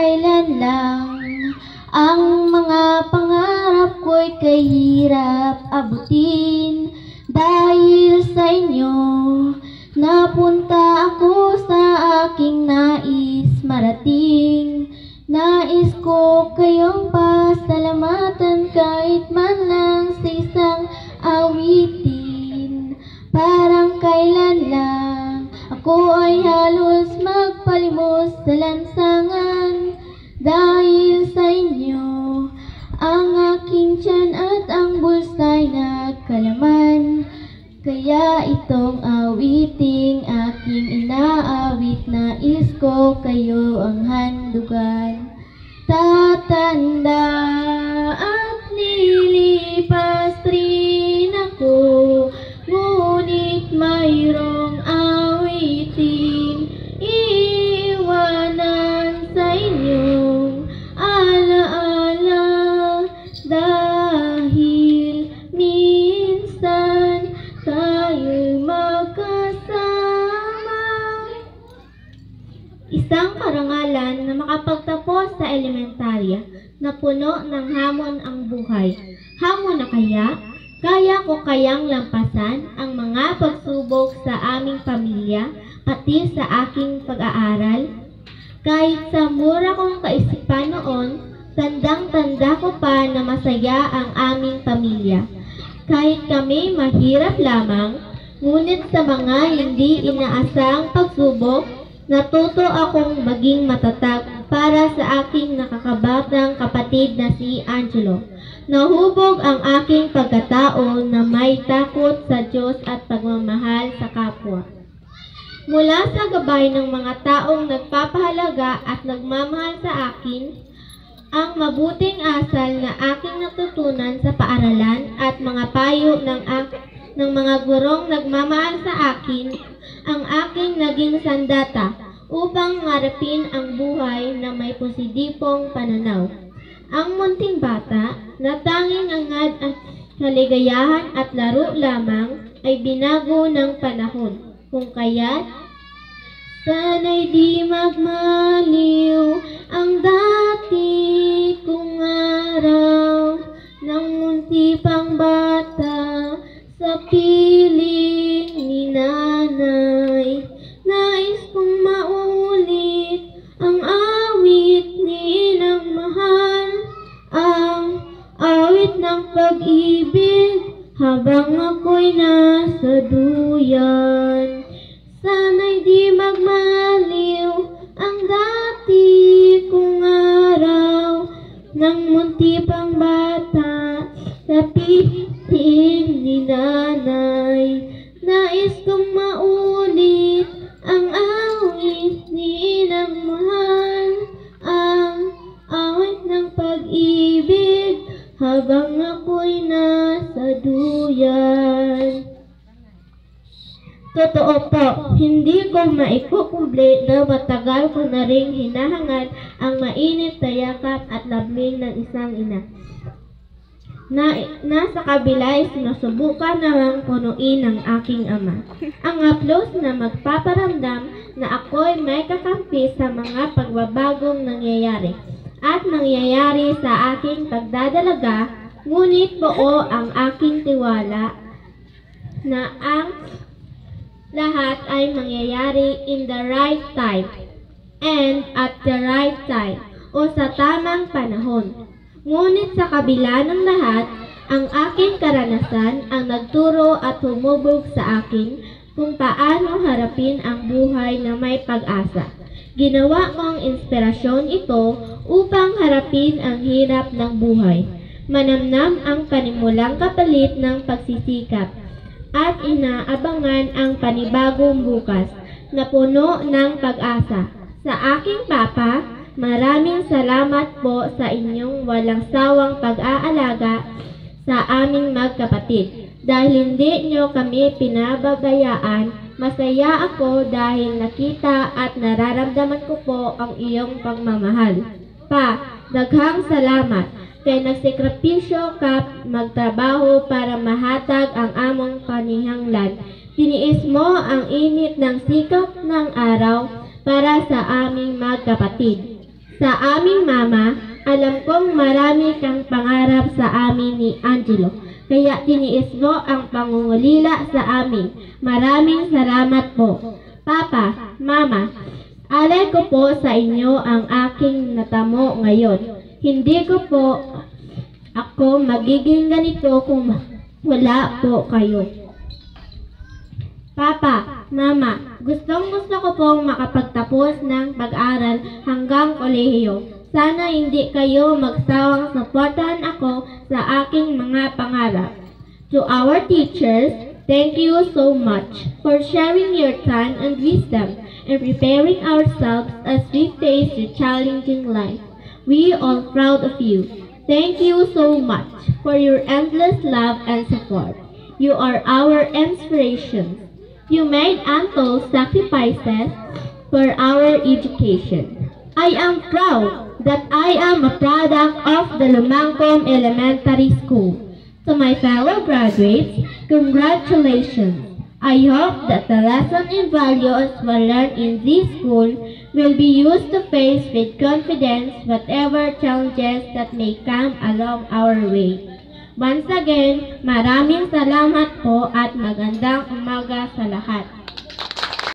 kailan lang. Ang mga pangarap ko'y kahirap abutin. Dahil sa inyo, napunta ako sa aking nais marating. Nais ko kayong pasalamatan kahit man lang sa isang awitin. Parang kailan lang ako ay halos magpalimos sa lansangan. Dahil sa inyo, ang aking tiyan at ang bulsa'y nagkalaman. Kaya itong awiting aking inaawit, nais ko kayo ang handugan. Tatanda at lilipas rin ako, ngunit mayroong awiting iwanan sa inyong alaala. Dahil minsan tayo'y magkasama. Isang karangalan na makapagtapos sa elementarya na puno ng hamon ang buhay. Hamon na kaya? Kaya ko kayang lampasan ang mga pagsubok sa aming pamilya, pati sa aking pag-aaral? Kahit sa mura kong kaisipan noon, tandang-tanda ko pa na masaya ang aming pamilya. Kahit kami mahirap lamang, ngunit sa mga hindi inaasang pagsubok, natuto akong maging matatag para sa aking nakakabatang kapatid na si Angelo. Nahubog ang aking pagkatao na may takot sa Diyos at pagmamahal sa kapwa. Mula sa gabay ng mga taong nagpapahalaga at nagmamahal sa akin, ang mabuting asal na aking natutunan sa paaralan at mga payo ng mga gurong nagmamahal sa akin, ang aking naging sandata upang ngarapin ang buhay na may positibong pananaw. Ang munting bata na tanging angad at kaligayahan at laro lamang ay binago ng panahon. Kung kaya't sana'y di magmaliw ang dati kong araw ng munti pang bata sa piling ni nanay. Nais kong maulit ang awit ni Inang Mahal, ang awit ng pag-ibig habang ako'y nasa duyan. Sana'y di magmaliw ang dati kong araw ng munti pang bata sa piling ni nanay. Nais kong maulit ang awit ni Inang Mahal, ang awit ng pag-ibig habang ako'y nasa duyan. Totoo po, hindi ko maikukumple na matagal ko na ring hinahangad ang mainit na yakap at labing ng isang ina. Nasa kabila ay sinusubukan namang punuin ng aking ama. Ang haplos na magpaparamdam na ako'y may kakampi sa mga pagbabagong nangyayari at nangyayari sa aking pagdadalaga, ngunit buo ang aking tiwala na ang lahat ay mangyayari in the right time and at the right time o sa tamang panahon. Ngunit sa kabila ng lahat, ang aking karanasan ang nagturo at humubog sa akin kung paano harapin ang buhay na may pag-asa. Ginawa ko ang inspirasyon ito upang harapin ang hirap ng buhay. Manamnam ang panimulang kapalit ng pagsisikap at inaabangan ang panibagong bukas na puno ng pag-asa. Sa aking papa, maraming salamat po sa inyong walang sawang pag-aalaga sa aming magkapatid. Dahil hindi nyo kami pinababayaan, masaya ako dahil nakita at nararamdaman ko po ang iyong pagmamahal. Pa, daghang salamat kay nagsekripisyo ka magtrabaho para mahatag ang among panihanglan. Tiniis mo ang init ng sikap ng araw para sa aming magkapatid. Sa aming mama, alam kong marami kang pangarap sa amin ni Angelo, kaya tiniis mo ang pangungulila sa amin. Maraming salamat po. Papa, Mama, alay ko po sa inyo ang aking natamo ngayon. Hindi ko po ako magiging ganito kung wala po kayo. Papa, Mama, gustong-gusto ko pong makapagtapos ng pag-aral hanggang kolehiyo. Sana hindi kayo magsawang suportahan ako sa aking mga pangarap. To our teachers, thank you so much for sharing your time and wisdom and preparing ourselves as we face the challenging life. We are proud of you. Thank you so much for your endless love and support. You are our inspiration. You made ample sacrifices for our education. I am proud that I am a product of the Lumangcom Elementary School. To my fellow graduates, congratulations. I hope that the lesson and values we learned in this school will be used to face with confidence whatever challenges that may come along our way. Once again, maraming salamat po at magandang umaga sa lahat.